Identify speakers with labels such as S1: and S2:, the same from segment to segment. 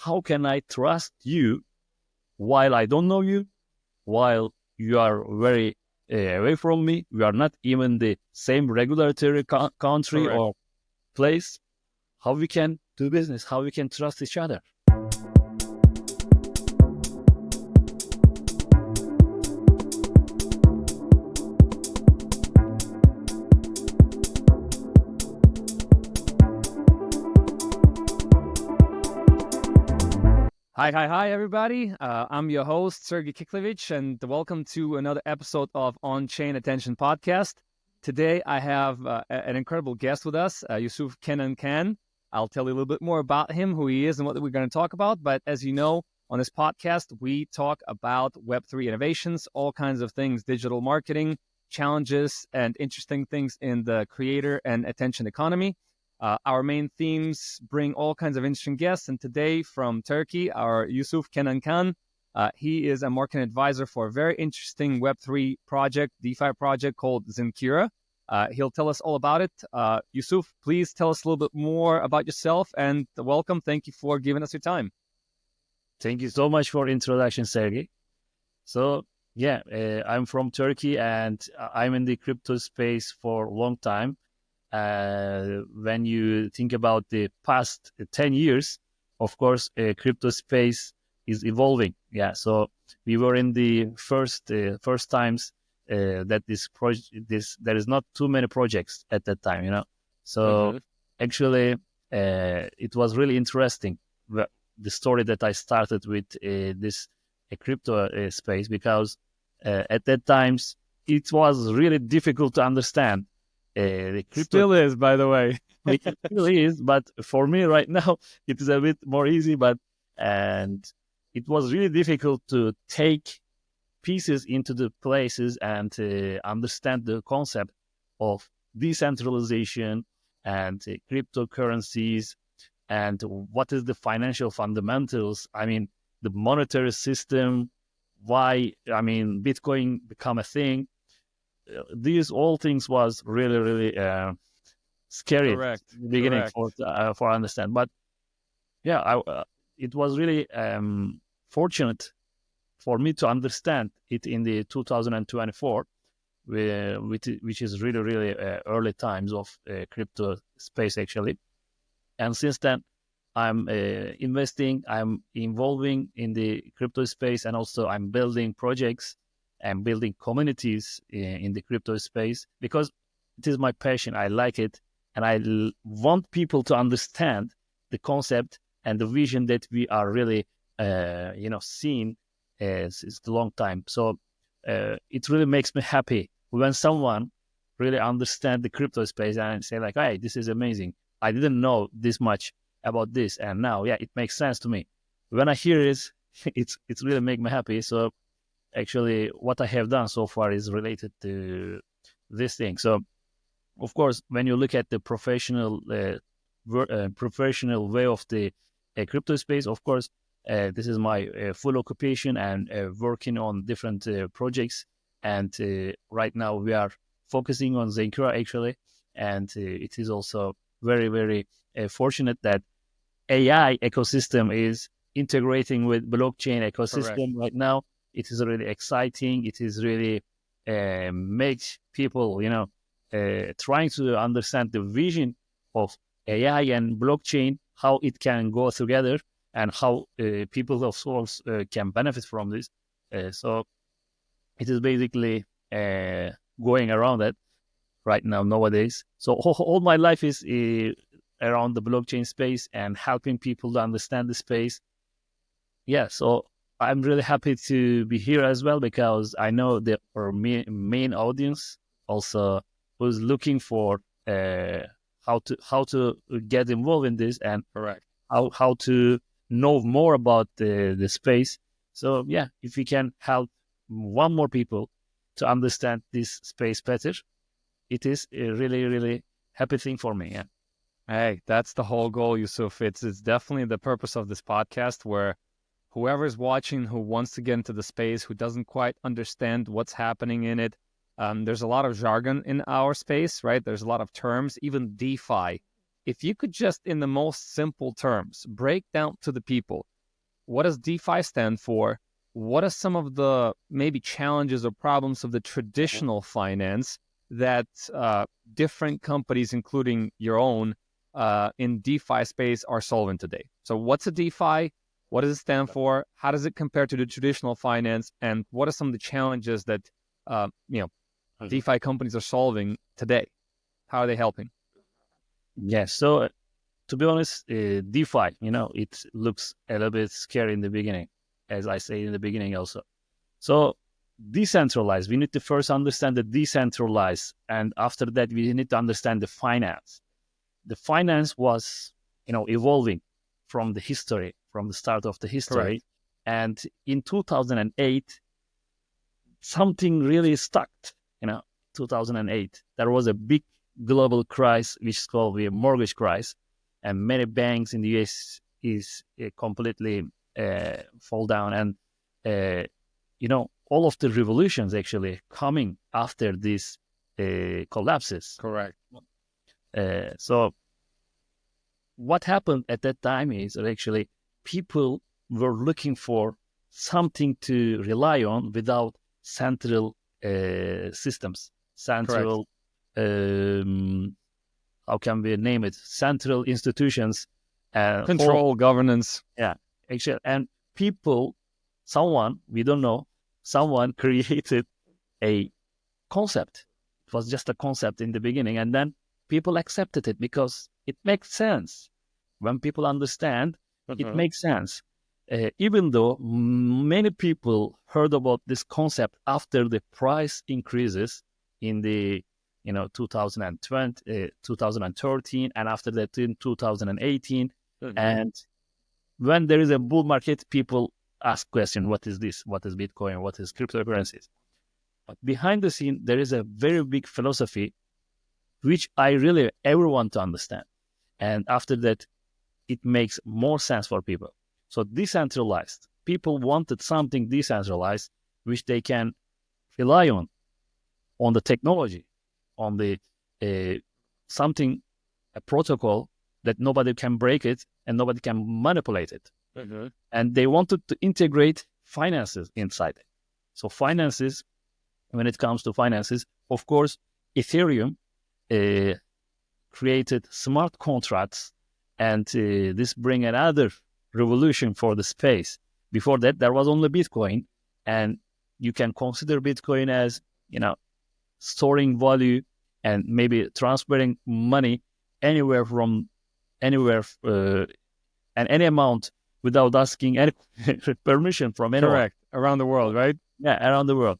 S1: how can I trust you while I don't know you, while you are very away from me? We are not even the same regulatory country
S2: Correct.
S1: or place. How we can do business? How we can trust each other?
S2: Hi, everybody. I'm your host, Sergey Kiklevich, and welcome to another episode of On-Chain Attention Podcast. Today, I have an incredible guest with us, Yusuf Kenan Can. I'll tell you a little bit more about him, who he is, and what we're going to talk about. But as you know, on this podcast, we talk about Web3 innovations, all kinds of things, digital marketing, challenges, and interesting things in the creator and attention economy. Our main themes bring all kinds of interesting guests, and today from Turkey, our Yusuf Kenan Can. He is a marketing advisor for a very interesting Web3 project, DeFi project called Zinkira. He'll tell us all about it. Yusuf, please tell us a little bit more about yourself, and welcome. Thank you for giving us your time.
S1: Thank you so much for introduction, Sergey. So, I'm from Turkey, and I'm in the crypto space for a long time. When you think about the past 10 years, of course, crypto space is evolving. Yeah, so we were in the first times that there is not too many projects at that time, you know. So actually, it was really interesting, the story that I started with this crypto space, because at that times it was really difficult to understand.
S2: The crypto still is, by the way.
S1: It still is, but for me right now, it is a bit more easy. And it was really difficult to take pieces into the places and understand the concept of decentralization and cryptocurrencies and what is the financial fundamentals. I mean, the monetary system, why, Bitcoin become a thing. These all things was really scary.
S2: Correct.
S1: In the beginning. Correct. For understand, but it was really fortunate for me to understand it in the 2024, which is really early times of crypto space actually. And since then, I'm investing, I'm involving in the crypto space, and also I'm building projects and building communities in the crypto space, because it is my passion. I like it, and I want people to understand the concept and the vision that we are really, seeing as a long time. So it really makes me happy when someone really understand the crypto space and say like, "Hey, this is amazing. I didn't know this much about this, and now, it makes sense to me." When I hear it, it's really make me happy. So actually, what I have done so far is related to this thing. So, of course, when you look at the professional way of the crypto space, of course, this is my full occupation, and working on different projects. And right now we are focusing on Zinkira actually, and it is also very fortunate that AI ecosystem is integrating with blockchain ecosystem. Correct. Right now. It is really exciting. It is really makes people, trying to understand the vision of AI and blockchain, how it can go together, and how people, of course, can benefit from this. So it is basically going around that right now nowadays. So all my life is around the blockchain space and helping people to understand the space. Yeah, so I'm really happy to be here as well, because I know that our main audience also was looking for how to get involved in this, and
S2: correct,
S1: how to know more about the space. So if we can help one more people to understand this space better, it is a really happy thing for me. Yeah.
S2: Hey, that's the whole goal, Yusuf. It's definitely the purpose of this podcast, where whoever's watching who wants to get into the space, who doesn't quite understand what's happening in it, there's a lot of jargon in our space, right? There's a lot of terms, even DeFi. If you could just, in the most simple terms, break down to the people what does DeFi stand for? What are some of the maybe challenges or problems of the traditional finance that different companies, including your own, in DeFi space are solving today? So what's a DeFi? What does it stand for? How does it compare to the traditional finance? And what are some of the challenges that DeFi companies are solving today? How are they helping?
S1: Yes. So to be honest, DeFi, it looks a little bit scary in the beginning, as I say in the beginning also. So decentralized, we need to first understand the decentralized, and after that, we need to understand the finance. The finance was, evolving from the history, from the start of the history.
S2: Correct.
S1: And in 2008, something really stuck, 2008. There was a big global crisis, which is called the mortgage crisis. And many banks in the US is completely fall down. And, all of the revolutions actually coming after these collapses.
S2: Correct.
S1: So what happened at that time is that actually people were looking for something to rely on without central systems, central, how can we name it? Central institutions.
S2: Control, governance.
S1: Yeah, actually. And people, we don't know, someone created a concept. It was just a concept in the beginning. And then people accepted it because it makes sense. When people understand, it makes sense. Even though many people heard about this concept after the price increases in the 2020, 2013, and after that in 2018. And when there is a bull market, people ask question, what is this? What is Bitcoin? What is cryptocurrencies? But behind the scene, there is a very big philosophy, which I really ever want to understand. And after that, it makes more sense for people. So decentralized, people wanted something decentralized, which they can rely on the technology, on the something, a protocol that nobody can break it and nobody can manipulate it. And they wanted to integrate finances inside it. So finances, when it comes to finances, of course, Ethereum created smart contracts, and this bring another revolution for the space. Before that, there was only Bitcoin, and you can consider Bitcoin as, storing value and maybe transferring money anywhere and any amount without asking any permission from anyone.
S2: Correct. Around the world, right?
S1: Yeah, around the world.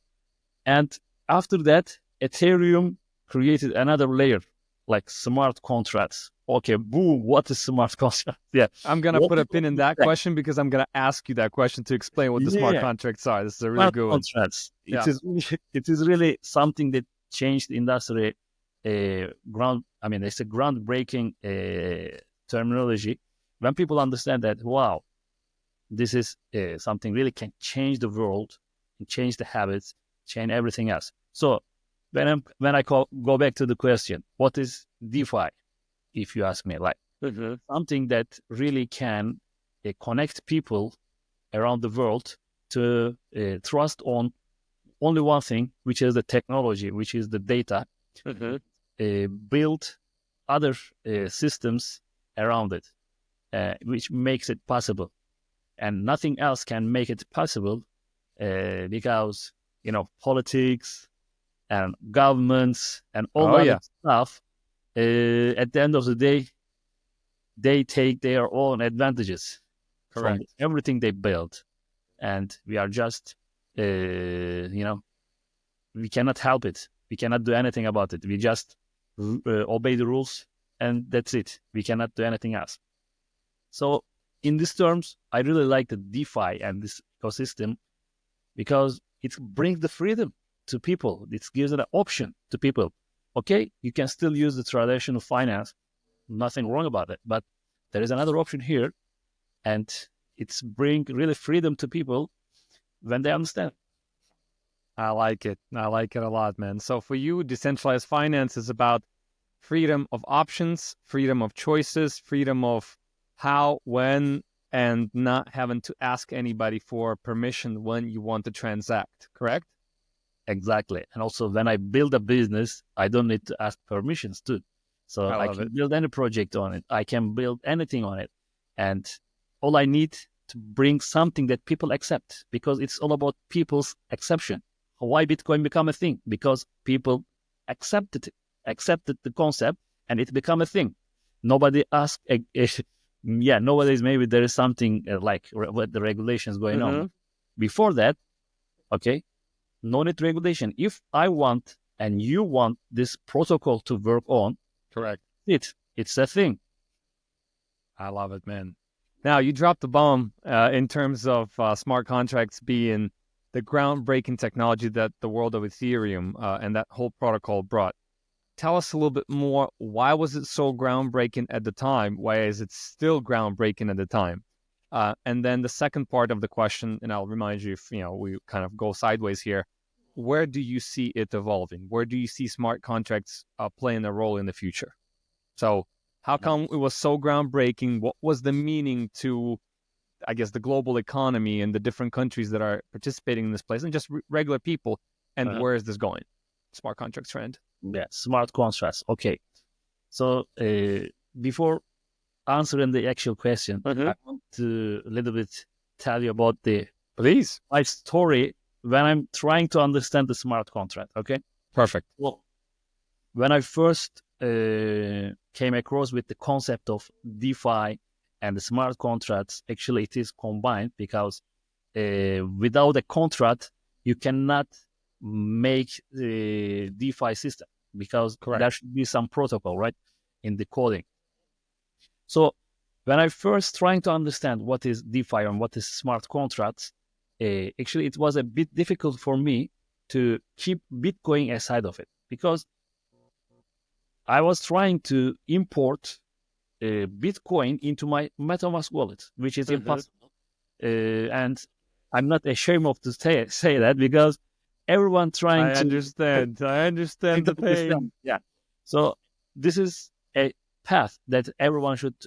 S1: And after that, Ethereum created another layer, like smart contracts. Okay, boom, what is smart contract? Yeah.
S2: I'm going to put a pin in that question because I'm going to ask you that question to explain what the smart contracts are. This is a really
S1: smart
S2: good one.
S1: Contracts. It is really something that changed the industry. It's a groundbreaking terminology. When people understand that, wow, this is something really can change the world, change the habits, change everything else. So when I go back to the question, what is DeFi? If you ask me, like something that really can connect people around the world to trust on only one thing, which is the technology, which is the data, build other systems around it, which makes it possible. And nothing else can make it possible because, politics and governments and all that stuff, at the end of the day, they take their own advantages from everything they build. And we are just, we cannot help it. We cannot do anything about it. We just obey the rules, and that's it. We cannot do anything else. So in these terms, I really like the DeFi and this ecosystem because it brings the freedom to people. It gives an option to people. Okay, you can still use the traditional finance. Nothing wrong about it. But there is another option here, and it's bring really freedom to people when they understand.
S2: I like it. I like it a lot, man. So for you, decentralized finance is about freedom of options, freedom of choices, freedom of how, when, and not having to ask anybody for permission when you want to transact, correct?
S1: Exactly. And also when I build a business, I don't need to ask permissions too. So I can build any project on it. I can build anything on it. And all I need to bring something that people accept, because it's all about people's exception. Why Bitcoin become a thing? Because people accepted the concept and it become a thing. Nobody asked, nowadays maybe there is something like what the regulations going on. Before that, okay, no need regulation. If I want and you want this protocol to work on,
S2: correct,
S1: it's a thing.
S2: I love it, man. Now, you dropped the bomb in terms of smart contracts being the groundbreaking technology that the world of Ethereum and that whole protocol brought. Tell us a little bit more. Why was it so groundbreaking at the time? Why is it still groundbreaking at the time? And then the second part of the question, and I'll remind you if we kind of go sideways here, where do you see it evolving? Where do you see smart contracts playing a role in the future? So how come it was so groundbreaking? What was the meaning to, I guess, the global economy and the different countries that are participating in this place and just regular people? And where is this going? Smart contracts trend.
S1: Yeah, smart contracts. Okay. So before answering the actual question, I want to a little bit tell you about my story when I'm trying to understand the smart contract. Okay.
S2: Perfect.
S1: Well, when I first came across with the concept of DeFi and the smart contracts, actually it is combined, because without a contract, you cannot make the DeFi system, because there should be some protocol, right, in the coding. So when I first trying to understand what is DeFi and what is smart contracts, actually it was a bit difficult for me to keep Bitcoin aside of it, because I was trying to import Bitcoin into my MetaMask wallet, which is impossible. And I'm not ashamed of to say that, because everyone trying
S2: I understand the pain.
S1: Yeah. So this is a path that everyone should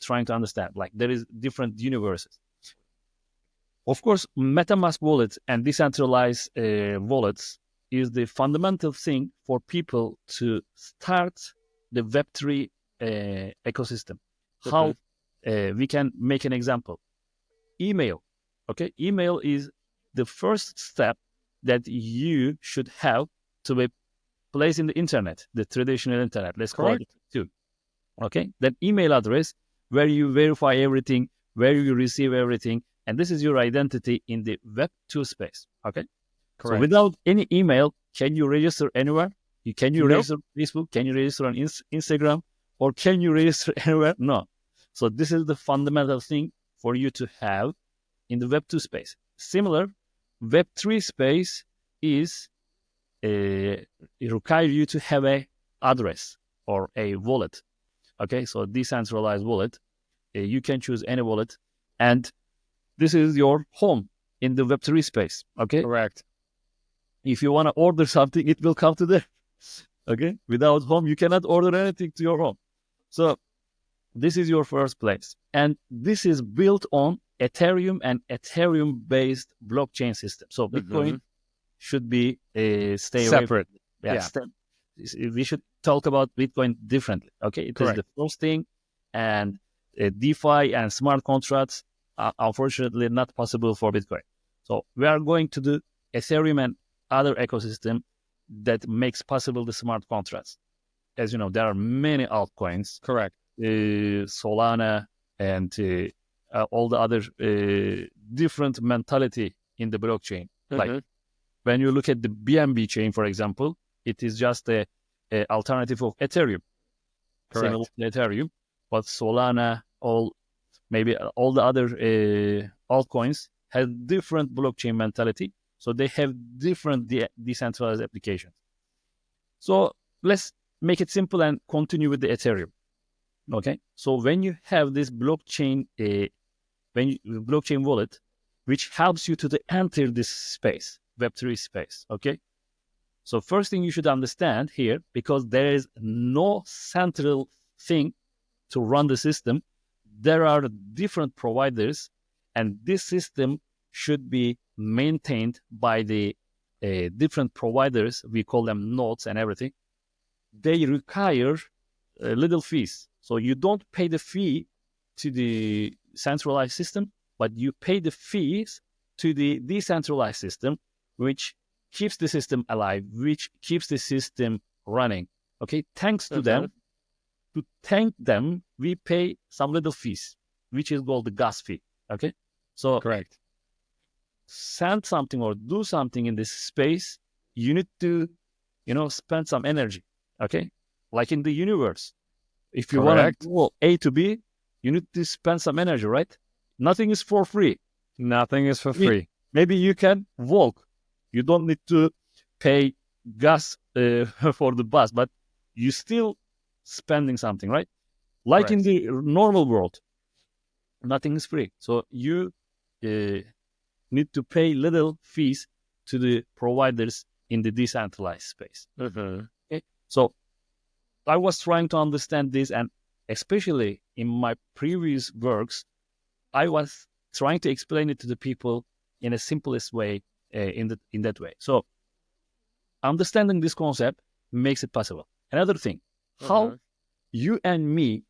S1: trying to understand. Like, there is different universes. Of course, MetaMask wallets and decentralized wallets is the fundamental thing for people to start the Web3 ecosystem. How we can make an example. Email. Okay, email is the first step that you should have to be placed in the internet, the traditional internet. Let's call it too. Okay, that email address where you verify everything, where you receive everything, and this is your identity in the Web2 space. Okay, correct. So without any email, can you register anywhere? Can you register on Facebook? Can you register on Instagram? Or can you register anywhere? No. So this is the fundamental thing for you to have in the Web2 space. Similar, Web3 space is it requires you to have a address or a wallet. Okay, so decentralized wallet. You can choose any wallet, and this is your home in the Web3 space. Okay,
S2: correct.
S1: If you want to order something, it will come to there. Okay, without home, you cannot order anything to your home. So this is your first place, and this is built on Ethereum and Ethereum-based blockchain system. So Bitcoin should be stay
S2: separate.
S1: We should talk about Bitcoin differently. Okay, it is the first thing, and DeFi and smart contracts are unfortunately not possible for Bitcoin. So we are going to do Ethereum and other ecosystem that makes possible the smart contracts. As you know, there are many altcoins.
S2: Correct.
S1: Solana and all the other different mentality in the blockchain. Like when you look at the BNB chain, for example, it is just a alternative of Ethereum.
S2: Correct.
S1: Similar to Ethereum, but Solana, all the other altcoins have different blockchain mentality. So they have different decentralized applications. So let's make it simple and continue with the Ethereum. Okay. So when you have this blockchain, blockchain wallet, which helps you to enter this space, Web3 space. Okay. So first thing you should understand here, because there is no central thing to run the system, there are different providers, and this system should be maintained by the different providers. We call them nodes and everything. They require little fees. So you don't pay the fee to the centralized system, but you pay the fees to the decentralized system, which keeps the system alive, which keeps the system running. Okay, thanks to them. To thank them, we pay some little fees, which is called the gas fee. Okay, so
S2: Correct.
S1: send something or do something in this space, you need to, spend some energy. Okay, like in the universe, if you want to go A to B, you need to spend some energy, right? Nothing is for free.
S2: Nothing is for free.
S1: Maybe you can walk. You don't need to pay gas for the bus, but you still spending something, right? Like in the normal world, nothing is free. So you need to pay little fees to the providers in the decentralized space. Okay? So I was trying to understand this, and especially in my previous works, I was trying to explain it to the people in a simplest way, in that way. So understanding this concept makes it possible. Another thing, how you and me,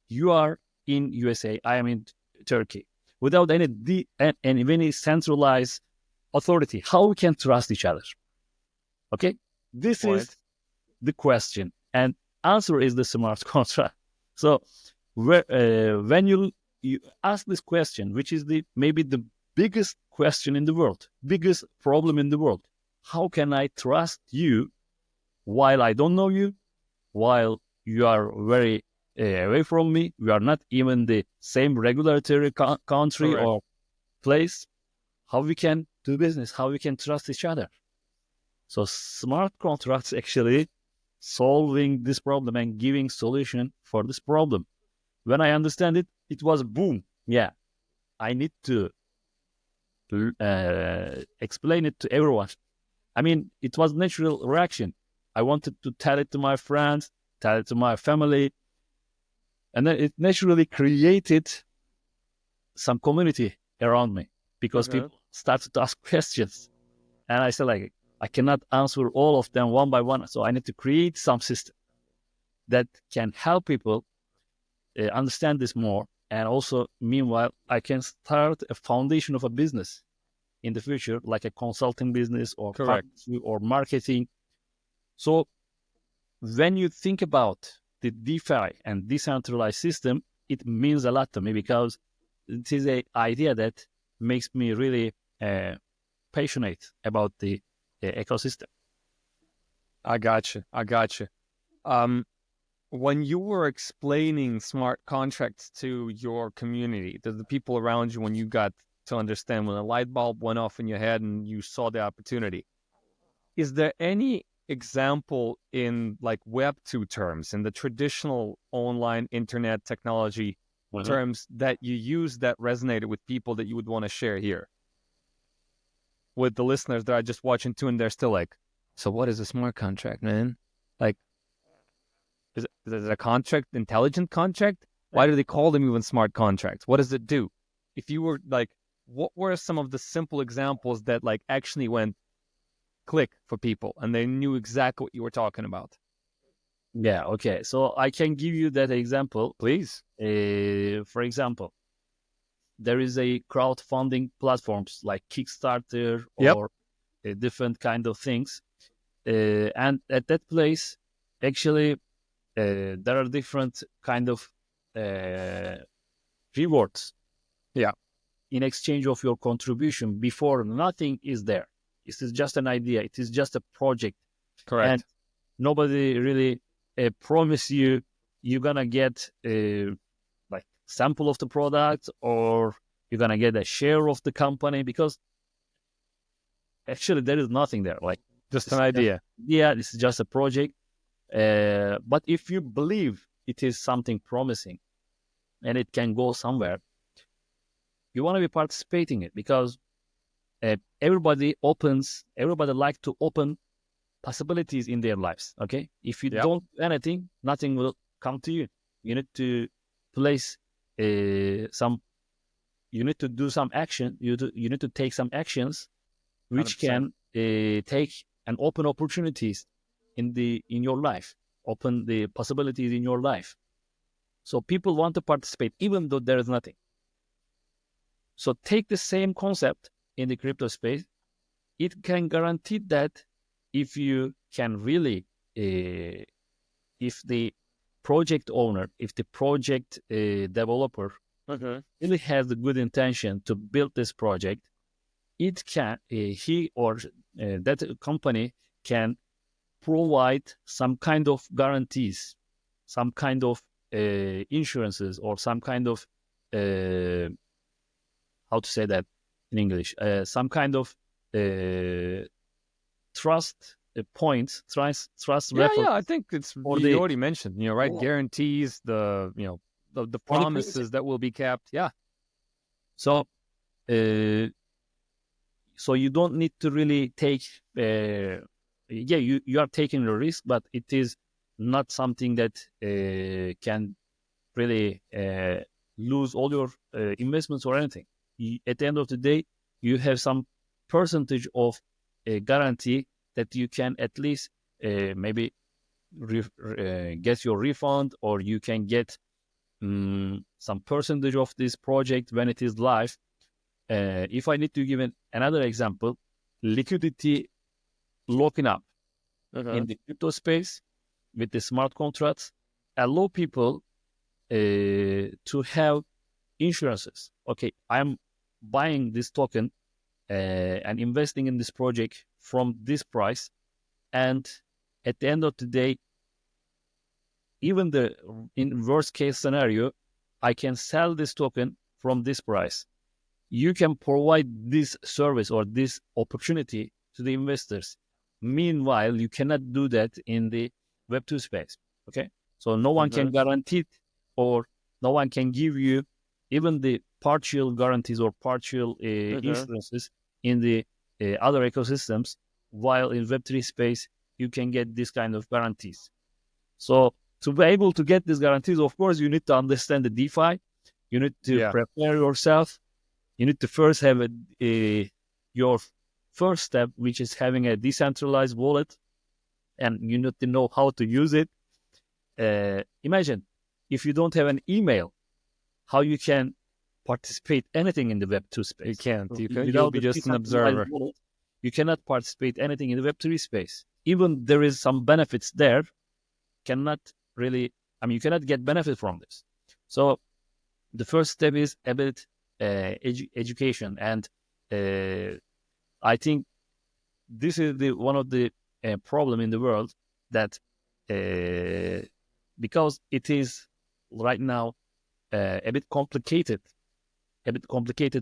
S1: you are in USA, I am in Turkey, without any centralized authority, how we can trust each other? Okay, this is the question, and answer is the smart contract. So when you ask this question, which is maybe the biggest question in the world, biggest problem in the world, how can I trust you while I don't know you, while you are very away from me, we are not even the same regulatory country or place? How we can do business, how we can trust each other? So smart contracts actually solving this problem and giving solution for this problem. When I understand it, it was boom. Yeah, I need to explain it to everyone. I mean, it was natural reaction. I wanted to tell it to my friends, tell it to my family, and then it naturally created some community around me, because people started to ask questions, and I said, like, I cannot answer all of them one by one, so I need to create some system that can help people understand this more, and also meanwhile I can start a foundation of a business in the future, like a consulting business or or marketing. So when you think about the DeFi and decentralized system, it means a lot to me, because it is an idea that makes me really passionate about the ecosystem.
S2: I got you. When you were explaining smart contracts to your community, to the people around you, when you got to understand, when a light bulb went off in your head and you saw the opportunity, is there any example in like Web2 terms, in the traditional online internet technology terms, that you use that resonated with people that you would want to share here with the listeners that are just watching too, and they're still like, so what is a smart contract, man? Like, is it a contract, intelligent contract? Why do they call them even smart contracts? What does it do? If you were like, what were some of the simple examples that like actually went click for people and they knew exactly what you were talking about?
S1: Yeah, okay. So I can give you that example.
S2: Please.
S1: For example, there is a crowdfunding platforms like Kickstarter or different kind of things. And at that place, actually, there are different kind of rewards.
S2: Yeah.
S1: In exchange of your contribution, before nothing is there. This is just an idea. It is just a project.
S2: Correct.
S1: And nobody really promise you're gonna get like sample of the product, or you're gonna get a share of the company, because actually there is nothing there. Like,
S2: just an idea.
S1: This is just a project. But if you believe it is something promising and it can go somewhere, you want to be participating in it, because everybody like to open possibilities in their lives. Okay, if you don't do anything, nothing will come to you. You need to place some. You need to do some action. You need to take some actions, which
S2: 100%.
S1: can take and open opportunities in your life, open the possibilities in your life. So people want to participate even though there is nothing. So take the same concept in the crypto space. It can guarantee that if you can really, if the project owner, if the project developer really has the good intention to build this project, it can, he or that company can provide some kind of guarantees, some kind of insurances, or some kind of how to say that in English, some kind of trust points, trust
S2: Yeah,
S1: reference.
S2: I think it's you already mentioned, right? Guarantees, the promises that will be kept. Yeah.
S1: So so you don't need to really take you are taking the risk, but it is not something that can really lose all your investments or anything. At the end of the day, you have some percentage of guarantee that you can at least maybe get your refund, or you can get some percentage of this project when it is live. If I need to give another example, liquidity locking up in the crypto space with the smart contracts allow people to have insurances. Okay, I'm buying this token and investing in this project from this price, and at the end of the day, even in worst case scenario, I can sell this token from this price. You can provide this service or this opportunity to the investors. Meanwhile, you cannot do that in the Web2 space. Okay, so no one can guarantee it, or no one can give you even the partial guarantees or partial insurances in the other ecosystems, while in Web3 space, you can get this kind of guarantees. So to be able to get these guarantees, of course, you need to understand the DeFi. You need to prepare yourself. You need to first have your first step, which is having a decentralized wallet, and you need to know how to use it. Imagine if you don't have an email, how you can participate anything in the Web2 space.
S2: You can't. You'll be just an observer.
S1: Wallet, you cannot participate anything in the Web3 space. Even there is some benefits there, cannot really, you cannot get benefit from this. So the first step is about education, and I think this is one of the problem in the world, that because it is right now a bit complicated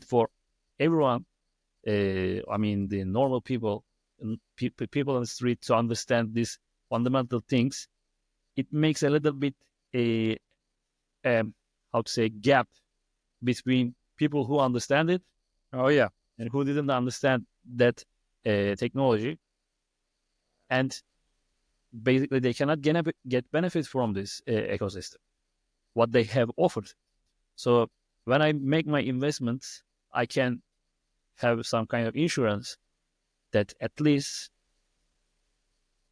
S1: for everyone. The normal people on the street to understand these fundamental things. It makes a little bit gap between people who understand it, and who didn't understand that technology, and basically they cannot get benefit from this ecosystem, what they have offered. So when I make my investments, I can have some kind of insurance that at least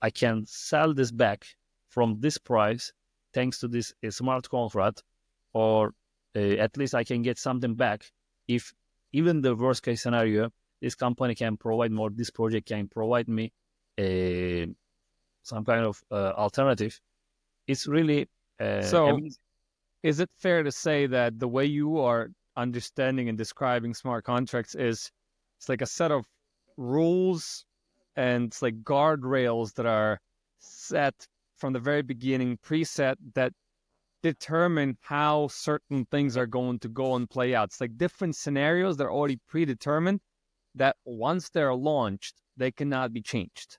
S1: I can sell this back from this price thanks to this smart contract, or at least I can get something back if even the worst case scenario, this company can provide more, this project can provide me some kind of alternative. It's really amazing.
S2: Is it fair to say that the way you are understanding and describing smart contracts is it's like a set of rules and it's like guardrails that are set from the very beginning, preset, that determine how certain things are going to go and play out? It's like different scenarios that are already predetermined, that once they're launched, they cannot be changed,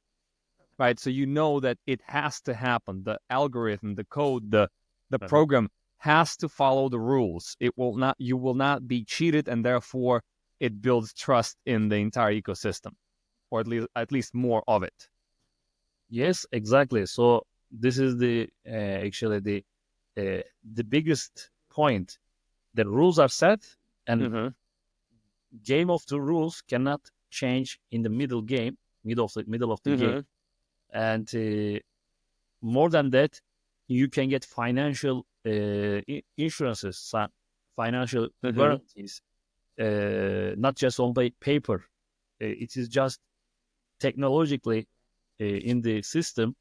S2: right? So you know that it has to happen. The algorithm, the code, the program has to follow the rules. You will not be cheated, and therefore it builds trust in the entire ecosystem, or at least more of it.
S1: Yes, exactly. So this is actually the biggest point the rules are set, and
S2: Mm-hmm.
S1: game of the rules cannot change in the middle of the game. And more than that, you can get financial insurances, financial guarantees, not just on paper. It is just technologically in the system,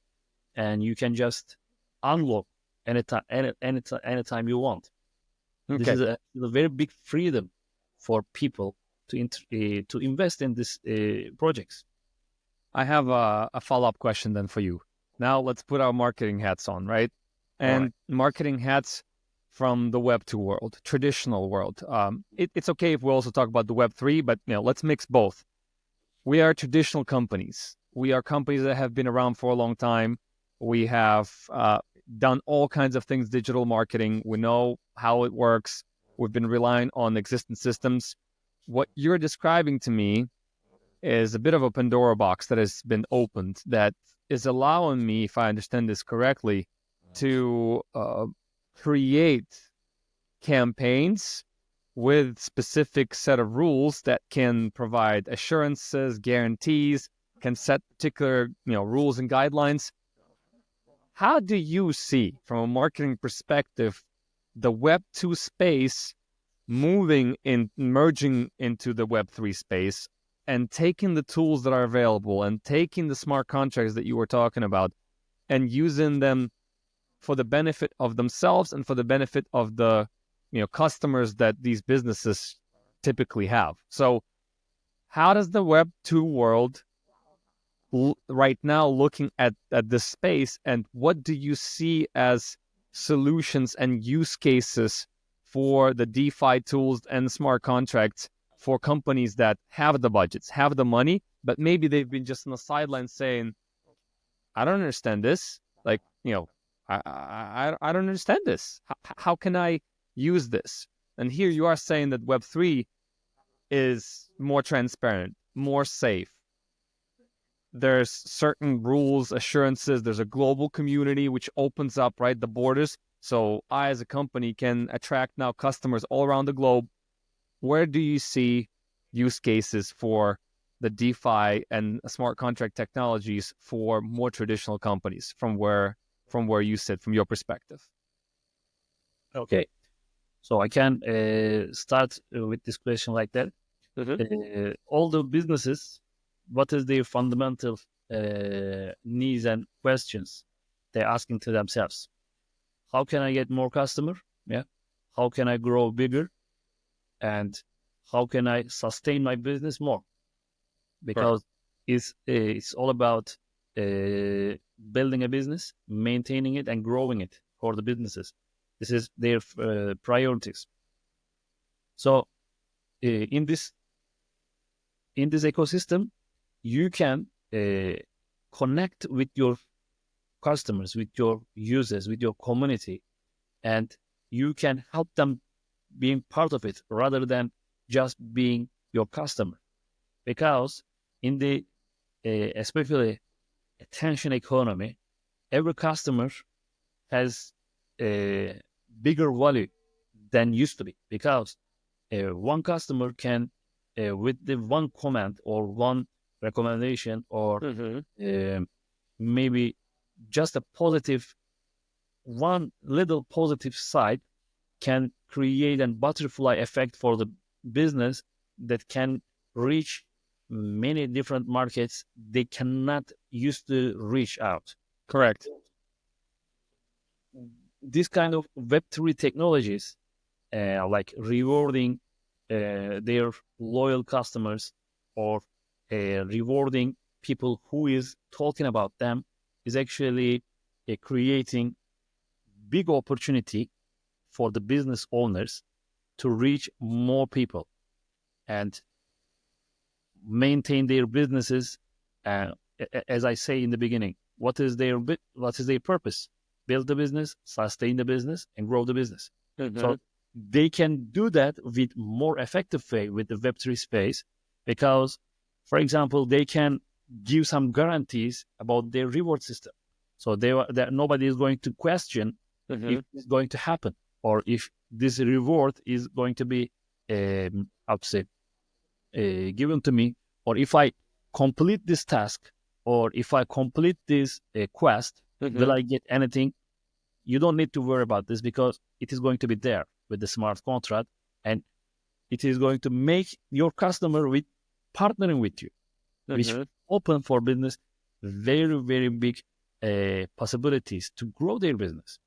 S1: and you can just unlock anytime you want. This
S2: Okay.
S1: is a very big freedom for people to invest in this projects.
S2: I have a follow-up question then for you. Now let's put our marketing hats on, right?
S1: All right.
S2: And marketing hats from the Web2 world, traditional world. It's okay if we also talk about the Web3, but let's mix both. We are traditional companies. We are companies that have been around for a long time. We have done all kinds of things, digital marketing. We know how it works. We've been relying on existing systems. What you're describing to me is a bit of a Pandora box that has been opened that is allowing me, if I understand this correctly, to create campaigns with specific set of rules that can provide assurances, guarantees, can set particular rules and guidelines. How do you see, from a marketing perspective, the Web2 space merging into the Web3 space and taking the tools that are available and taking the smart contracts that you were talking about and using them for the benefit of themselves and for the benefit of the customers that these businesses typically have? So how does the Web2 world right now looking at this space, and what do you see as solutions and use cases for the DeFi tools and smart contracts for companies that have the budgets, have the money, but maybe they've been just on the sidelines saying, I don't understand this. Like, I don't understand this. How can I use this? And here you are saying that Web3 is more transparent, more safe. There's certain rules, assurances. There's a global community which opens up, right, the borders. So I, as a company, can attract now customers all around the globe. Where do you see use cases for the DeFi and smart contract technologies for more traditional companies from where you sit, from your perspective?
S1: Okay. So I can start with this question like that. All the businesses, what is their fundamental needs and questions they're asking to themselves? How can I get more customer? Yeah. How can I grow bigger? And how can I sustain my business more? Because it's all about building a business, maintaining it, and growing it for the businesses. This is their priorities. So in this ecosystem, you can connect with your customers, with your users, with your community, and you can help them being part of it rather than just being your customer. Because in the especially attention economy, every customer has a bigger value than used to be, because one customer can with the one comment or one recommendation or maybe just a positive, one little positive side can create a butterfly effect for the business that can reach many different markets they cannot used to reach out.
S2: Correct.
S1: This kind of Web3 technologies, like rewarding their loyal customers or rewarding people who is talking about them, is actually creating big opportunity for the business owners to reach more people and maintain their businesses. As I say in the beginning, what is their purpose? Build the business, sustain the business, and grow the business. So they can do that with more effective way with the Web3 space, because, for example, they can give some guarantees about their reward system. So that nobody is going to question if it's going to happen. or if this reward is going to be, how to say, given to me, or if I complete this task, or if I complete this quest, will I get anything? You don't need to worry about this because it is going to be there with the smart contract, and it is going to make your customer with partnering with you, which open for business very, very big possibilities to grow their business.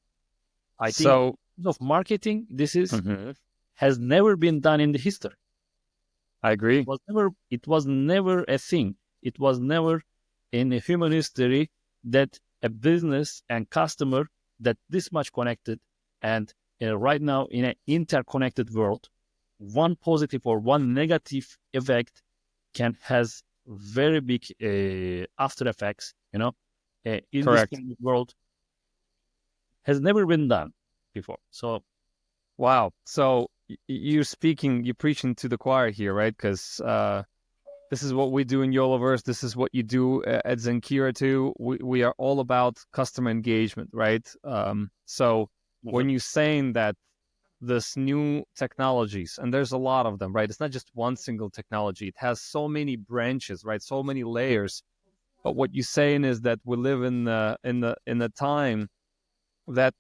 S1: I think in terms of marketing, this is has never been done in the history.
S2: I agree.
S1: It was never a thing. It was never in the human history that a business and customer that this much connected, and right now in an interconnected world, one positive or one negative effect can has very big after effects, in this kind of world has never been done before. So,
S2: wow. So you're preaching to the choir here, right? Because this is what we do in Yoloverse. This is what you do at Zenkira too. We are all about customer engagement, right? So when you're saying that this new technologies, and there's a lot of them, right? It's not just one single technology. It has so many branches, right? So many layers. But what you're saying is that we live in the time that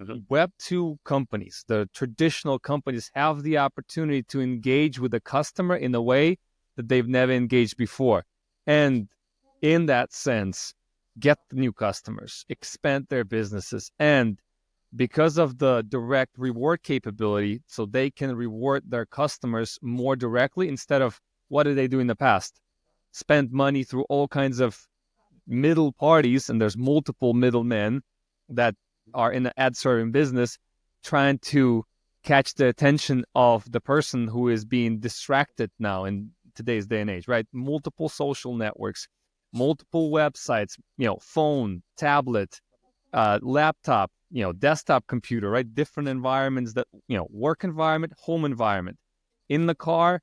S2: Web2 companies, the traditional companies, have the opportunity to engage with the customer in a way that they've never engaged before. And in that sense, get new customers, expand their businesses, and because of the direct reward capability, so they can reward their customers more directly instead of what did they do in the past? Spend money through all kinds of middle parties, and there's multiple middlemen that are in the ad serving business trying to catch the attention of the person who is being distracted now in today's day and age, right? Multiple social networks, multiple websites, phone, tablet, laptop, desktop computer, right? Different environments that, work environment, home environment, in the car,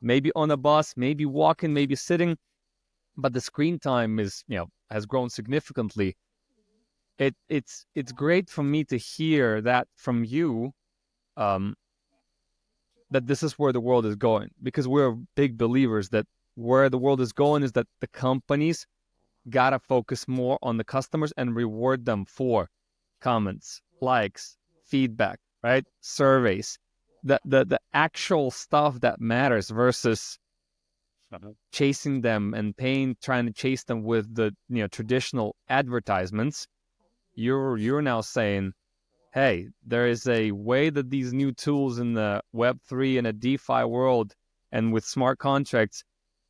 S2: maybe on a bus, maybe walking, maybe sitting, but the screen time is, has grown significantly. It's great for me to hear that from you, that this is where the world is going, because we're big believers that where the world is going is that the companies gotta focus more on the customers and reward them for comments, likes, feedback, right? Surveys, the actual stuff that matters versus chasing them and trying to chase them with the traditional advertisements. You're now saying, hey, there is a way that these new tools in the Web3 and a DeFi world and with smart contracts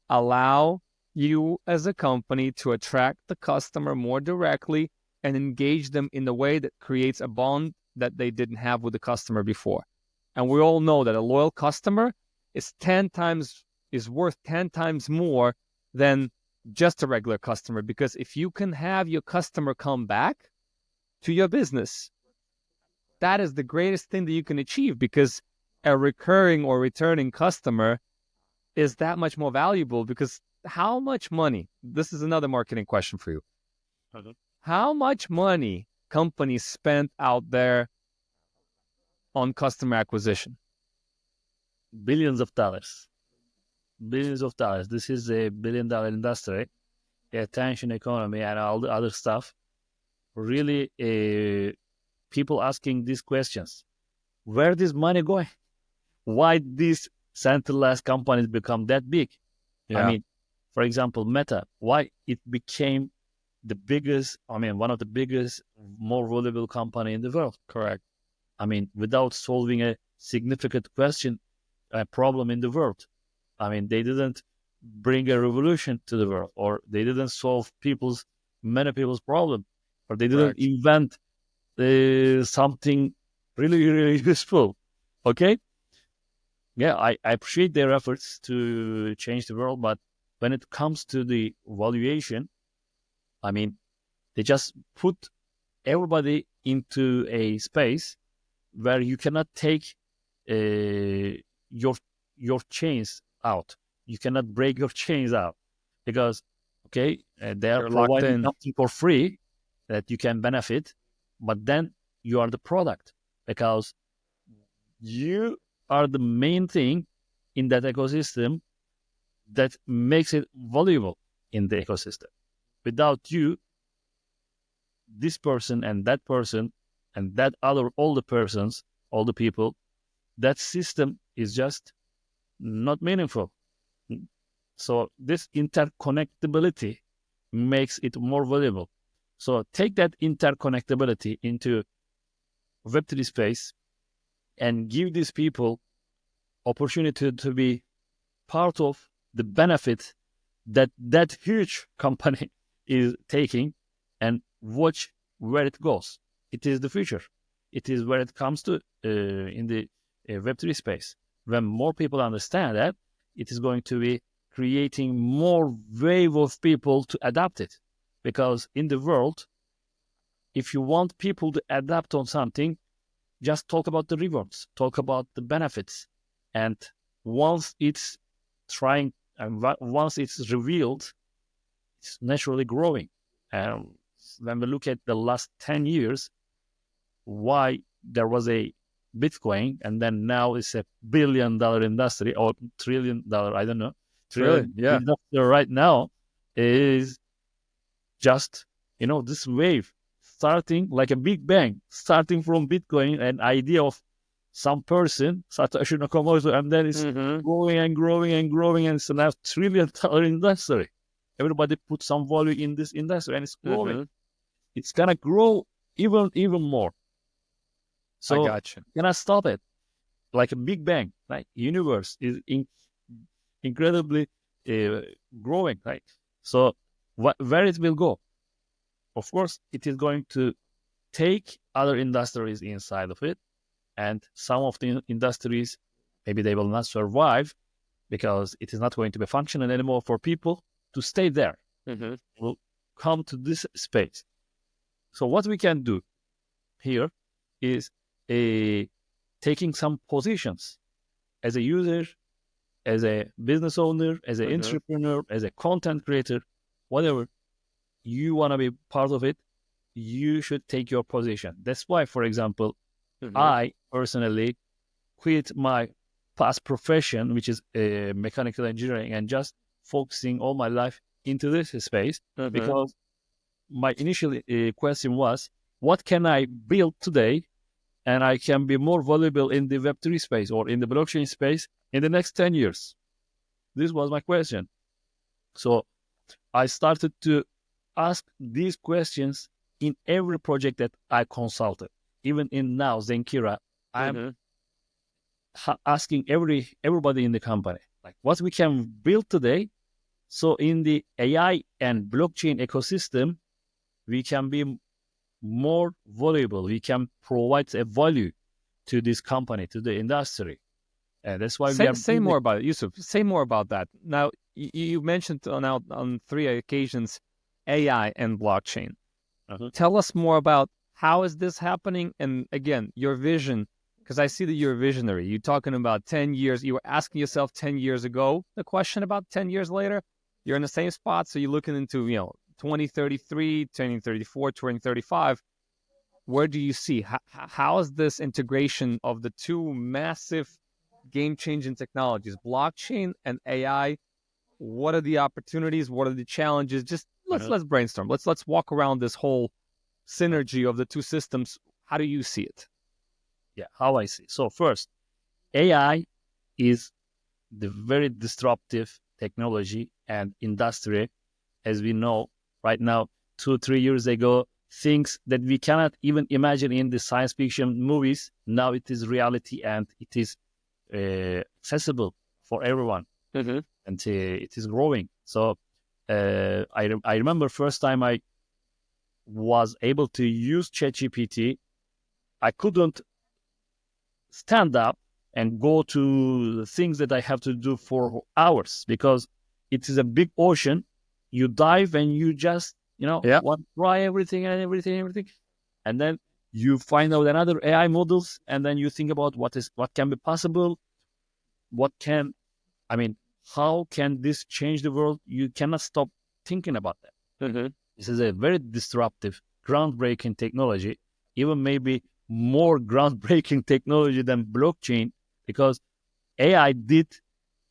S2: allow you as a company to attract the customer more directly and engage them in a way that creates a bond that they didn't have with the customer before. And we all know that a loyal customer is worth 10 times more than just a regular customer, because if you can have your customer come back to your business, that is the greatest thing that you can achieve, because a recurring or returning customer is that much more valuable. Because how much money, this is another marketing question for you. How much money companies spend out there on customer acquisition?
S1: billions of dollars. This is a billion-dollar industry. The attention economy and all the other stuff. Really, people asking these questions. Where is money going? Why these centralized companies become that big?
S2: Yeah.
S1: I mean, for example, Meta, why it became the biggest, one of the biggest, more valuable company in the world.
S2: Correct.
S1: Without solving a significant a problem in the world. They didn't bring a revolution to the world, or they didn't solve many people's problem, or they didn't invent something really, really useful. Okay? Yeah, I appreciate their efforts to change the world, but when it comes to the valuation, they just put everybody into a space where you cannot take your chains out. You cannot break your chains out, because they are providing something for free that you can benefit, but then you are the product, because you are the main thing in that ecosystem that makes it valuable in the ecosystem. Without you, this person and that other, all the persons, all the people, that system is just not meaningful. So this interconnectability makes it more valuable. So take that interconnectability into Web3 space and give these people opportunity to be part of the benefit that huge company is taking, and watch where it goes. It is the future. It is where it comes to in the Web3 space. When more people understand that, it is going to be creating more wave of people to adapt it. Because in the world, if you want people to adapt on something, just talk about the rewards, talk about the benefits. And once it's once it's revealed, it's naturally growing. And when we look at the last 10 years, why there was a Bitcoin and then now it's $1 billion industry or $1 trillion, I don't know.
S2: Trillion, yeah.
S1: Industry right now is just, this wave starting like a big bang, starting from Bitcoin, an idea of some person, Satoshi Nakamoto, and then it's growing and growing and growing, and it's now $1 trillion industry. Everybody put some value in this industry, and it's growing. It's gonna grow even more. So
S2: I gotcha.
S1: Cannot stop it. Like a big bang, right? Universe is incredibly growing, right? So where it will go? Of course, it is going to take other industries inside of it, and some of the industries, maybe they will not survive because it is not going to be functional anymore for people to stay there. Will come to this space. So what we can do here is taking some positions as a user, as a business owner, as an entrepreneur, as a content creator, whatever you want to be part of it, you should take your position. That's why, for example, I personally quit my past profession, which is mechanical engineering, and just focusing all my life into this space because my initial question was, what can I build today and I can be more valuable in the Web3 space or in the blockchain space in the next 10 years? This was my question. So I started to ask these questions in every project that I consulted. Even in now Zenkira, I'm asking everybody in the company, like, what we can build today. So in the AI and blockchain ecosystem, we can be more valuable. We can provide a value to this company, to the industry. And that's why
S2: say more about it, Yusuf. Say more about that. Now, you mentioned on 3 occasions AI and blockchain. Tell us more about how is this happening, and again, your vision, because I see that you're a visionary. You're talking about 10 years. You were asking yourself 10 years ago the question about 10 years later. You're in the same spot, so you're looking into 2033, 2034, 2035. Where do you see how is this integration of the two massive game-changing technologies, blockchain and AI? What are the opportunities? What are the challenges? Just let's brainstorm. Let's walk around this whole synergy of the two systems. How do you see it?
S1: Yeah, how I see. So first, AI is the very disruptive technology and industry, as we know right now. 2-3 years ago, things that we cannot even imagine in the science fiction movies, now it is reality and it is accessible for everyone. And it is growing. So I remember first time I was able to use ChatGPT, I couldn't stand up and go to the things that I have to do for hours because it is a big ocean. You dive and you just, want to try everything. And then you find out another AI models, and then you think about what can be possible, how can this change the world? You cannot stop thinking about that. This is a very disruptive, groundbreaking technology, even maybe more groundbreaking technology than blockchain, because AI did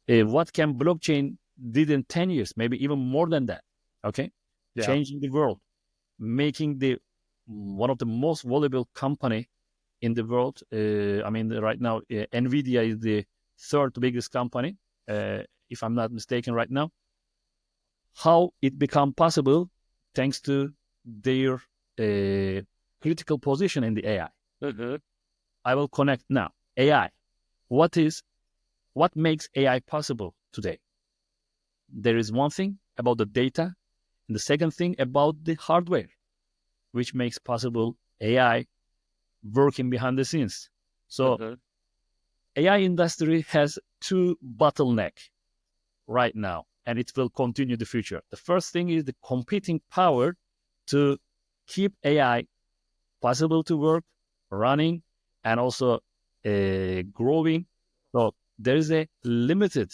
S1: what can blockchain did in 10 years, maybe even more than that. Okay, changing the world, making the one of the most valuable company in the world. I mean, right now, Nvidia is the third biggest company, if I'm not mistaken, right now. How it become possible thanks to their critical position in the AI. I will connect now. AI. What makes AI possible today? There is one thing about the data, and the second thing about the hardware, which makes possible AI working behind the scenes. So AI industry has two bottlenecks right now, and it will continue the future. The first thing is the computing power to keep AI possible to work, running, and also growing. So there is a limited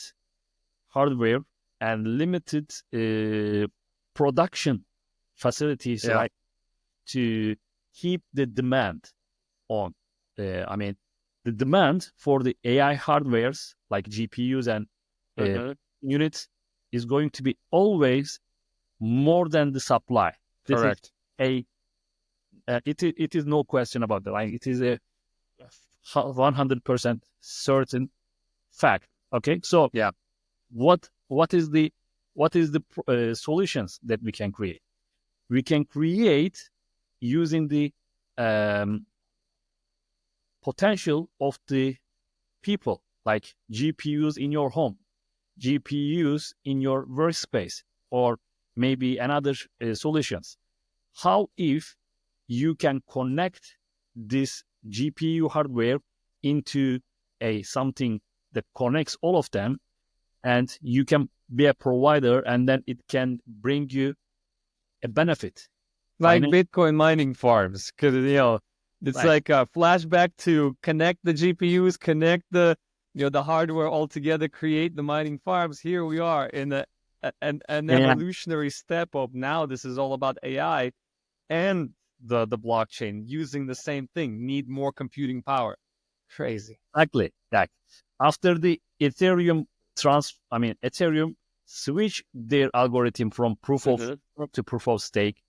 S1: hardware and limited production facilities, right, to keep the demand on. I mean, the demand for the AI hardwares like GPUs and units is going to be always more than the supply.
S2: Correct.
S1: It is no question about that. Like, it is a 100% certain fact. Okay, so what is the solutions that we can create? We can create using the potential of the people, like GPUs in your home, GPUs in your workspace, or maybe another solutions. How if you can connect this GPU hardware into something that connects all of them, and you can be a provider, and then it can bring you a benefit.
S2: Like Bitcoin mining farms, because, it's
S1: Right.
S2: like a flashback to connect the GPUs, connect the hardware all together, create the mining farms. Here we are in an evolutionary step up. Now this is all about AI and the blockchain using the same thing. Need more computing power. Crazy.
S1: Exactly. Like, after the Ethereum switched their algorithm from proof of work to proof of stake,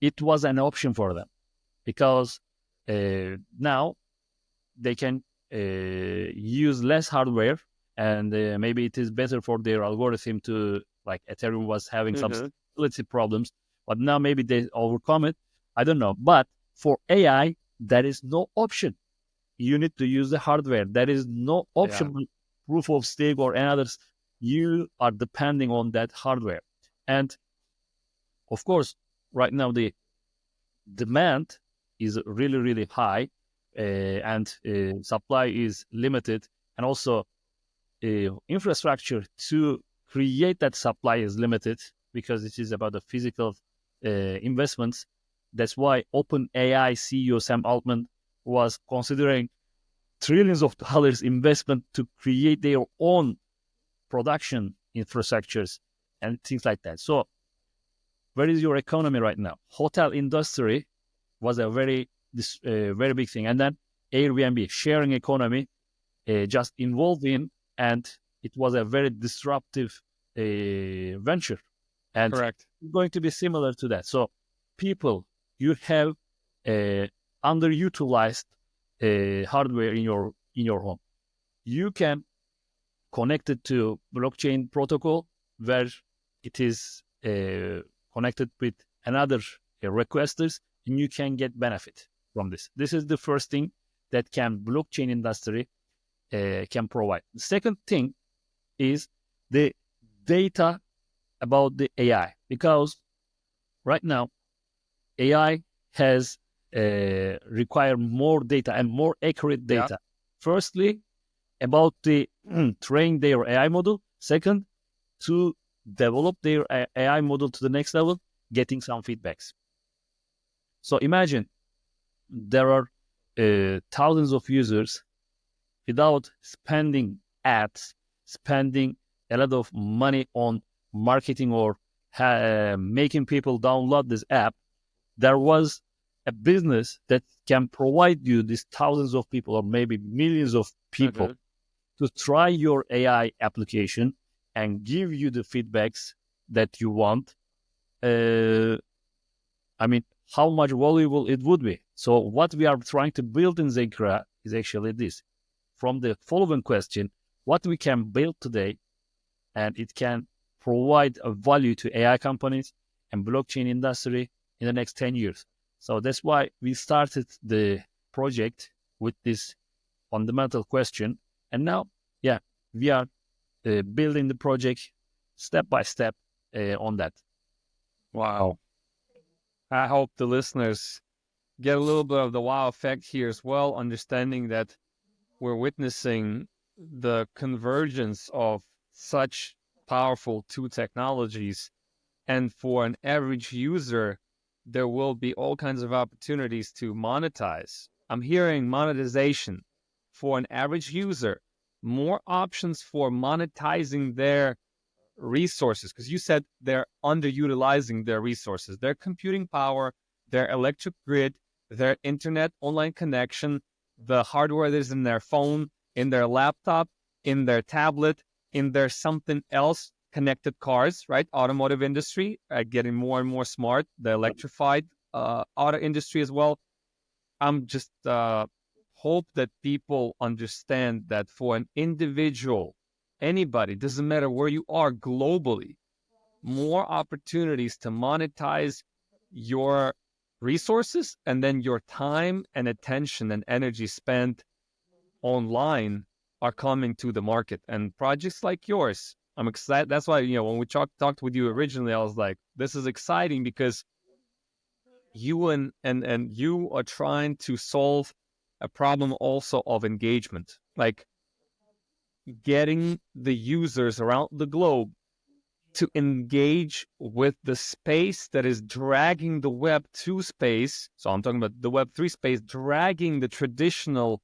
S1: it was an option for them, because now they can use less hardware, and maybe it is better for their algorithm to, like, Ethereum was having some stability problems, but now maybe they overcome it. I don't know. But for AI, there is no option. You need to use the hardware. There is no option, proof of stake or another. You are depending on that hardware. And of course, right now the demand is really, really high, and supply is limited. And also infrastructure to create that supply is limited, because it is about the physical investments. That's why OpenAI CEO Sam Altman was considering trillions of dollars investment to create their own production infrastructures and things like that. So where is your economy right now? Hotel industry was a very big thing. And then Airbnb, sharing economy, just involved in, and it was a very disruptive venture. And
S2: correct,
S1: it's going to be similar to that. So people, you have underutilized hardware in your home. You can connect it to blockchain protocol, where it is connected with another requesters, and you can get benefit from this. This is the first thing that blockchain industry can provide. The second thing is the data about the AI, because right now AI has require more data and more accurate data. Firstly, about the train their AI model. Second, to develop their AI model to the next level, getting some feedbacks. So imagine there are thousands of users without spending ads, spending a lot of money on marketing or making people download this app. There was a business that can provide you these thousands of people or maybe millions of people to try your AI application and give you the feedbacks that you want, I mean, how much valuable it would be. So what we are trying to build in Zekra is actually this. From the following question, what we can build today, and it can provide a value to AI companies and blockchain industry in the next 10 years. So that's why we started the project with this fundamental question. And now, yeah, we are building the project step by step on that.
S2: Wow. I hope the listeners get a little bit of the wow effect here as well, understanding that we're witnessing the convergence of such powerful two technologies. And for an average user, there will be all kinds of opportunities to monetize. I'm hearing monetization for an average user, more options for monetizing their resources, because you said they're underutilizing their resources, their computing power, their electric grid, their internet online connection, the hardware that is in their phone, in their laptop, in their tablet, in their something else, connected cars, right? Automotive industry getting more and more smart, the electrified auto industry as well. I'm just hope that people understand that for an individual, anybody, doesn't matter where you are globally, more opportunities to monetize your resources and then your time and attention and energy spent online are coming to the market. And projects like yours, I'm excited. That's why, when we talked with you originally, I was like, this is exciting because you and you are trying to solve a problem also of engagement, like getting the users around the globe to engage with the space that is dragging the Web 2 space. So I'm talking about the Web 3 space, dragging the traditional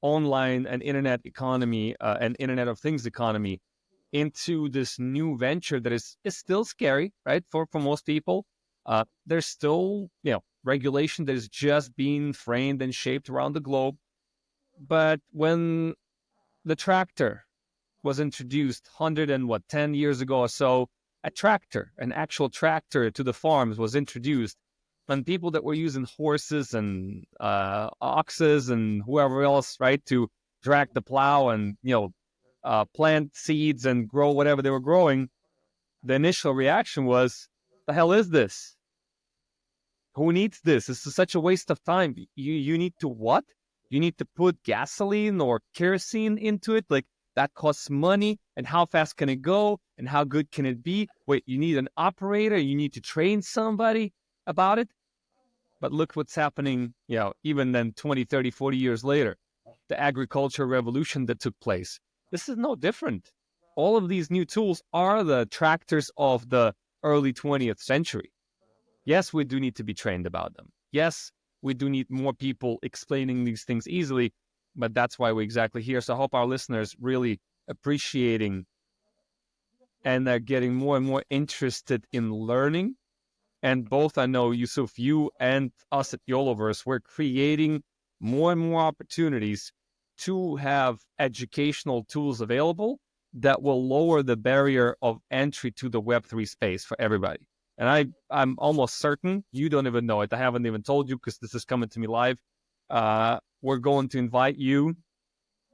S2: online and internet economy and Internet of Things economy into this new venture that is still scary, right? For most people, there's still regulation that is just being framed and shaped around the globe. But when the tractor was introduced 10 years ago or so, an actual tractor to the farms was introduced, and people that were using horses and oxes and whoever else, right, to drag the plow and plant seeds and grow whatever they were growing, the initial reaction was, "The hell is this? Who needs this? This is such a waste of time. You need to what? You need to put gasoline or kerosene into it? Like, that costs money, and how fast can it go, and how good can it be? Wait, you need an operator, you need to train somebody about it." But look what's happening, even then 20, 30, 40 years later, the agriculture revolution that took place. This is no different. All of these new tools are the tractors of the early 20th century. Yes, we do need to be trained about them. Yes, we do need more people explaining these things easily, but that's why we're exactly here. So I hope our listeners really appreciating and are getting more and more interested in learning. And both, I know, Yusuf, you and us at YOLOverse, we're creating more and more opportunities to have educational tools available that will lower the barrier of entry to the Web3 space for everybody. And I'm almost certain you don't even know it. I haven't even told you because this is coming to me live. We're going to invite you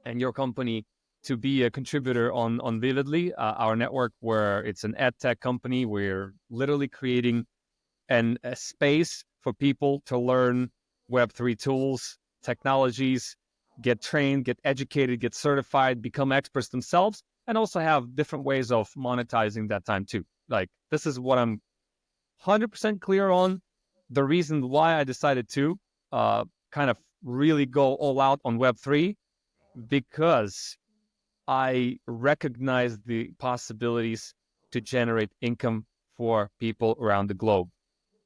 S2: and your company to be a contributor on Vividly, our network, where it's an ed tech company. We're literally creating a space for people to learn Web3 tools, technologies, get trained, get educated, get certified, become experts themselves, and also have different ways of monetizing that time too. Like, this is what I'm 100% clear on. The reason why I decided to kind of really go all out on Web3, because I recognize the possibilities to generate income for people around the globe.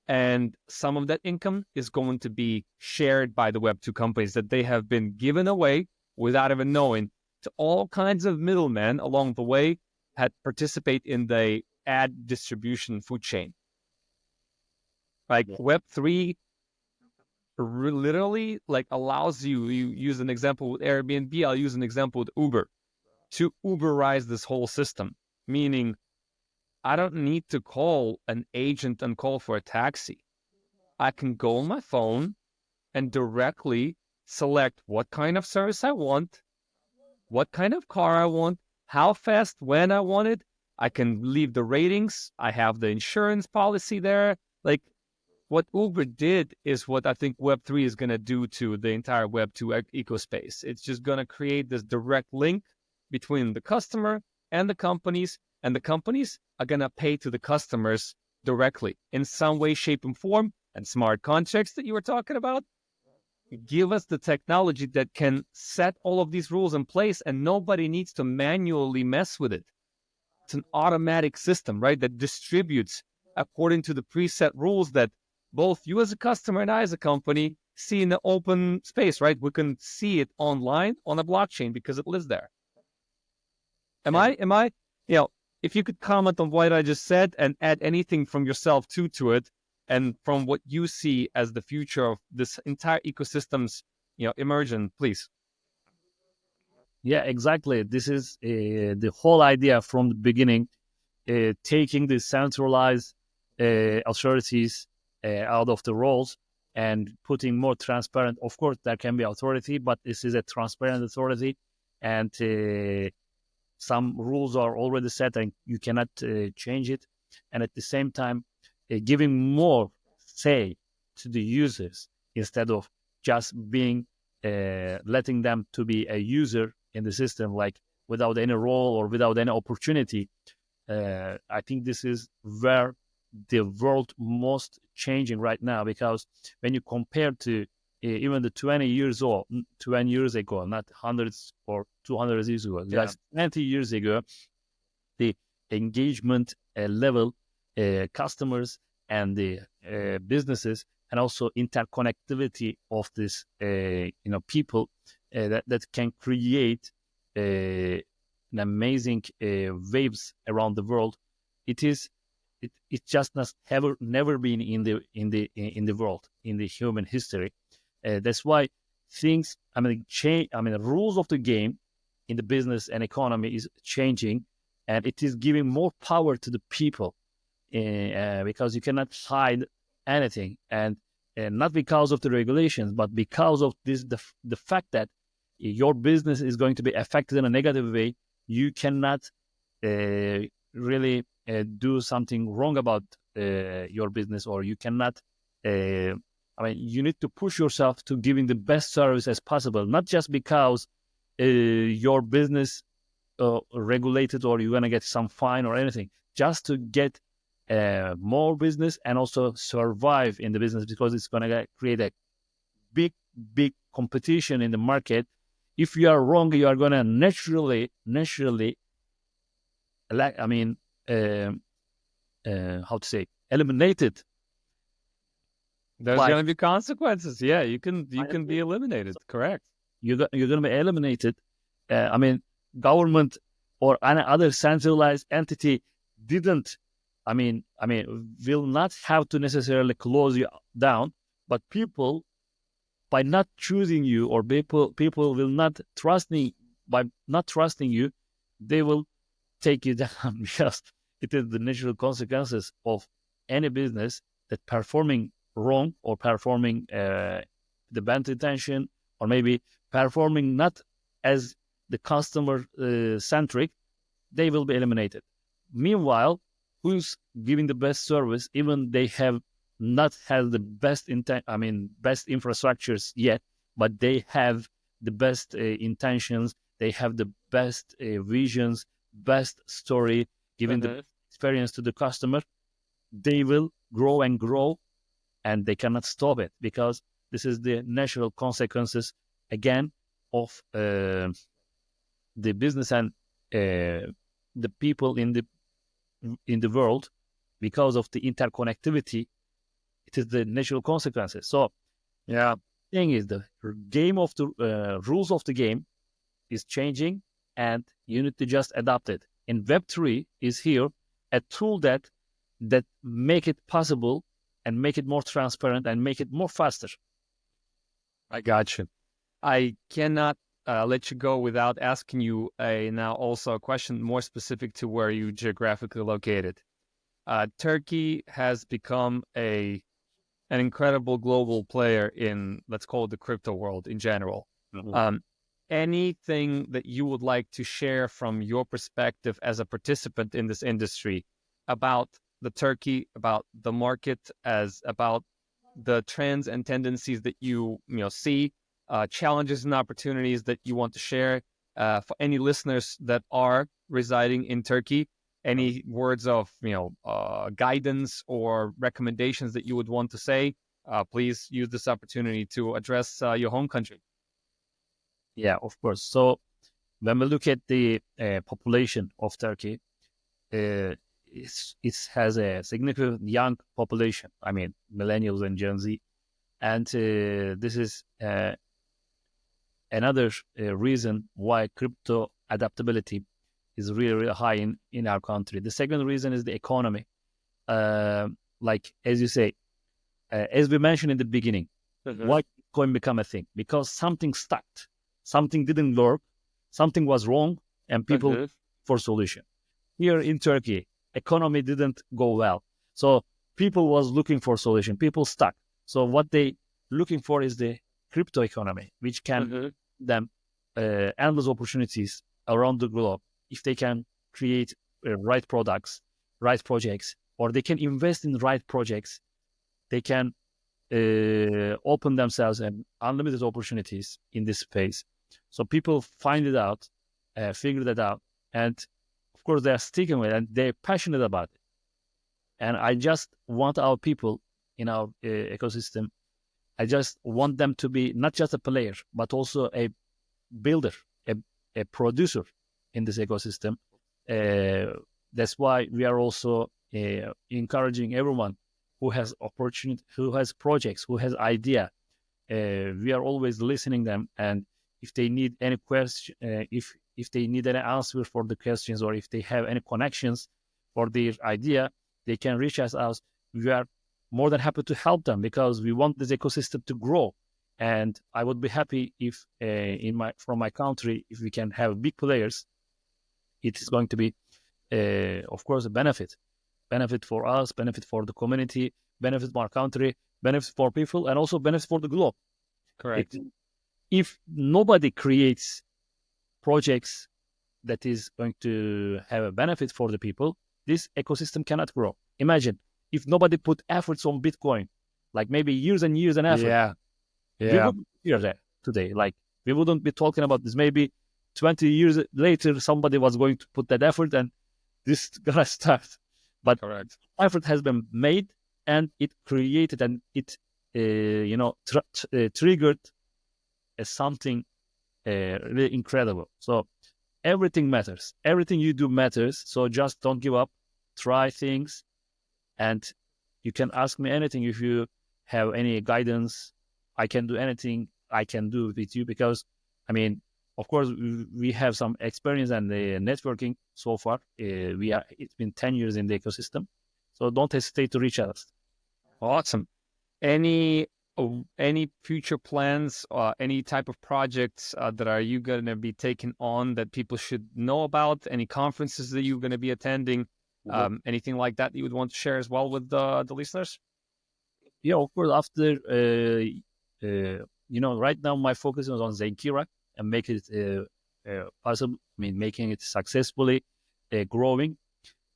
S2: And some of that income is going to be shared by the Web2 companies that they have been given away without even knowing to all kinds of middlemen along the way that participate in the ad distribution food chain. Like Web3 literally like allows you use an example with Airbnb, I'll use an example with Uber, to Uberize this whole system, meaning I don't need to call an agent and call for a taxi. I can go on my phone and directly select what kind of service I want, what kind of car I want, how fast, when I want it. I can leave the ratings. I have the insurance policy there. Like, what Uber did is what I think Web3 is going to do to the entire Web2 ecospace. It's just going to create this direct link between the customer and the companies are going to pay to the customers directly in some way, shape, and form. And smart contracts that you were talking about give us the technology that can set all of these rules in place, and nobody needs to manually mess with it. It's an automatic system, right, that distributes according to the preset rules that both you as a customer and I as a company see in the open space, right? We can see it online on a blockchain because it lives there. Am I, if you could comment on what I just said and add anything from yourself to it, and from what you see as the future of this entire ecosystem's, emergence, please.
S1: Yeah, exactly. This is the whole idea from the beginning, taking the centralized authorities out of the roles and putting more transparent. Of course, there can be authority, but this is a transparent authority, and some rules are already set and you cannot change it. And at the same time, giving more say to the users instead of just being letting them to be a user in the system, like without any role or without any opportunity. I think this is where the world most changing right now, because when you compare to even the 20 years ago, not hundreds or 200 years ago, just 20 years ago, the engagement level, customers and the businesses, and also interconnectivity of this, people that can create an amazing waves around the world. It just has never been in the world, in the human history. That's why things, change. The rules of the game in the business and economy is changing, and it is giving more power to the people, because you cannot hide anything, and not because of the regulations, but because of the fact that your business is going to be affected in a negative way. You cannot really do something wrong about your business, or you cannot. You need to push yourself to giving the best service as possible, not just because your business regulated or you're gonna get some fine or anything, just to get more business and also survive in the business, because it's gonna create a big competition in the market. If you are wrong, you are gonna naturally, eliminated.
S2: There's going to be consequences. Yeah, you can be eliminated. Correct.
S1: You're going to be eliminated. Government or any other centralized entity will not have to necessarily close you down, but people, by not choosing you, or people will not by not trusting you, they will take you down, because it is the natural consequences of any business that performing wrong, or performing the bad intention, or maybe performing not as the customer centric, they will be eliminated. Meanwhile, who's giving the best service, even they have not had the best best infrastructures yet, but they have the best intentions, they have the best visions, best story, giving the experience to the customer, they will grow and grow, and they cannot stop it, because this is the natural consequences, again, of the business and the people in the world, because of the interconnectivity. It is the natural consequences. So, thing is, the game of the rules of the game is changing, and you need to just adapt it. And Web3 is here, a tool that make it possible, and make it more transparent, and make it more faster.
S2: I got you. I cannot let you go without asking you now also a question more specific to where you geographically located. Turkey has become an incredible global player in, let's call it, the crypto world in general.
S1: Mhm.
S2: Anything that you would like to share from your perspective as a participant in this industry about the Turkey, about the market, as about the trends and tendencies that you see, challenges and opportunities that you want to share for any listeners that are residing in Turkey? Any words of guidance or recommendations that you would want to say? Please use this opportunity to address your home country.
S1: Yeah, of course. So when we look at the population of Turkey, it has a significant young population. I mean, millennials and Gen Z, and this is another reason why crypto adaptability is really, really high in our country. The second reason is the economy. Like as you say, as we mentioned in the beginning, why Bitcoin become a thing? Because something stuck, something didn't work, something was wrong, and people for solution. Here in Turkey, economy didn't go well, so people was looking for solution. People stuck. So what they looking for is the crypto economy, which can them endless opportunities around the globe if they can create right products, right projects, or they can invest in the right projects. They can open themselves and unlimited opportunities in this space. So people find it out, figure that out, and of course they are sticking with it and they're passionate about it. And I just want our people in our ecosystem, I just want them to be not just a player, but also a builder, a producer in this ecosystem. That's why we are also encouraging everyone who has opportunity, who has projects, who has idea. We are always listening them, and if they need any question, if they need any answer for the questions, or if they have any connections for their idea, they can reach us out. We are more than happy to help them because we want this ecosystem to grow. And I would be happy if from my country, if we can have big players, it is going to be, of course, a benefit for us, benefit for the community, benefit for our country, benefit for people, and also benefit for the globe.
S2: Correct.
S1: If nobody creates projects that is going to have a benefit for the people, this ecosystem cannot grow. Imagine if nobody put efforts on Bitcoin, like maybe years and years and effort. We wouldn't be here today. Like we wouldn't be talking about this. Maybe 20 years later, somebody was going to put that effort and this gonna start. But
S2: Correct.
S1: effort has been made and it created and it, triggered something really incredible. So everything matters. Everything you do matters. So just don't give up. Try things. And you can ask me anything if you have any guidance. I can do anything I can do with you because, I mean, of course, we have some experience and networking so far. It's been 10 years in the ecosystem. So don't hesitate to reach out.
S2: Awesome. Any future plans, any type of projects that are you going to be taking on that people should know about? Any conferences that you're going to be attending? Anything like that you would want to share as well with the listeners?
S1: Yeah, of course. After, right now my focus is on Zenkira and make it possible. I mean, making it successfully growing.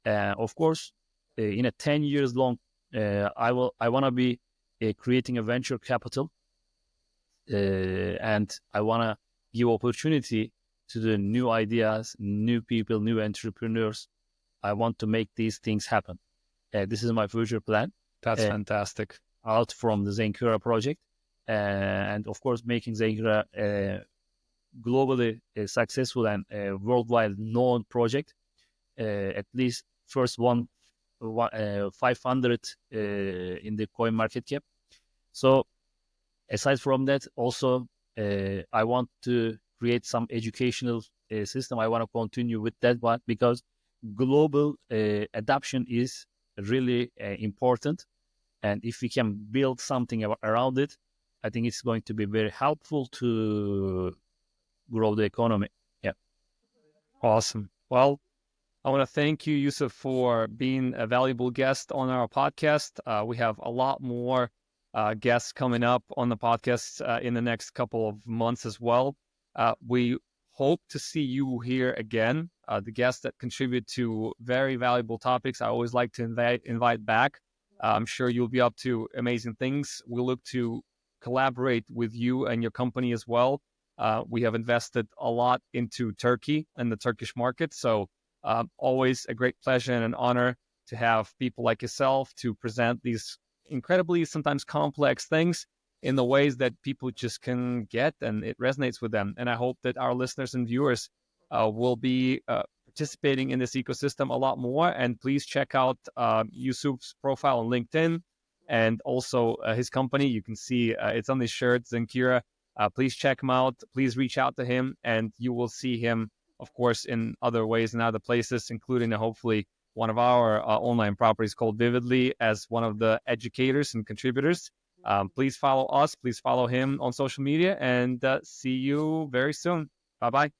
S1: Of course, in a 10 years long, I want to be creating a venture capital, and I want to give opportunity to the new ideas, new people, new entrepreneurs. I want to make these things happen. This is my future plan.
S2: That's fantastic.
S1: Out from the Zenkira project, and of course, making Zenkira globally successful and worldwide known project. At least first 500 in the coin market cap. So aside from that, also I want to create some educational system. I want to continue with that one because global adoption is really important. And if we can build something around it, I think it's going to be very helpful to grow the economy. Yeah.
S2: Awesome. Well, I want to thank you, Yusuf, for being a valuable guest on our podcast. We have a lot more guests coming up on the podcast in the next couple of months as well. We hope to see you here again. The guests that contribute to very valuable topics, I always like to invite back. I'm sure you'll be up to amazing things. We look to collaborate with you and your company as well. We have invested a lot into Turkey and the Turkish market. So always a great pleasure and an honor to have people like yourself to present these incredibly sometimes complex things in the ways that people just can get, and it resonates with them. And I hope that our listeners and viewers will be participating in this ecosystem a lot more. And please check out Yusuf's profile on LinkedIn and also his company. You can see it's on his shirt, Zenkira. Please check him out. Please reach out to him, and you will see him, of course, in other ways and other places, including hopefully one of our online properties called Vividly as one of the educators and contributors. Please follow us. Please follow him on social media, and see you very soon. Bye-bye.